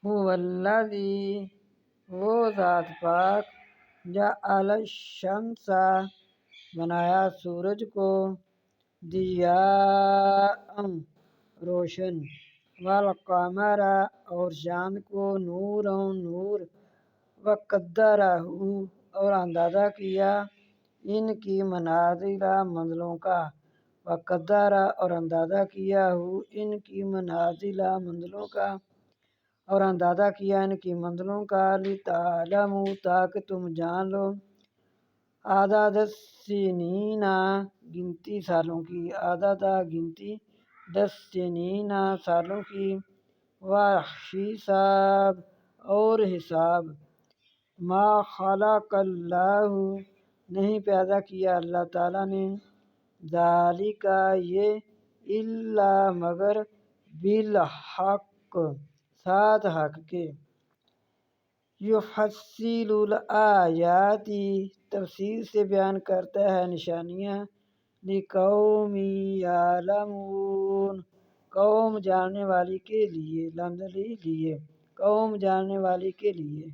هو الذی وہ ذات پاک جعل الشمس بنایا سورج کو ضیاء روشن والقمر اور چاند کو نور وقدرہ اور اندازہ کیا ان کی منازل منزلوں کا وقدرہ اور اندازہ کیا ان کی منازل منزلوں کا اور اندازہ کیا ان کی منزلوں کا لتعلموا تاکہ تم جان لو عدد السنین گنتی سالوں کی عدد گنتی 10 سنین سالوں کی وحساب اور حساب ما خلق اللہ نہیں پیدا کیا اللہ تعالیٰ نے ذالک یہ الا مگر بالحق ساتھ حق کے یفصل الآیات تفصیل سے بیان کرتا ہے نشانیاں لقوم یعلمون قوم جاننے والی کے لیے قوم جاننے والی کے لیے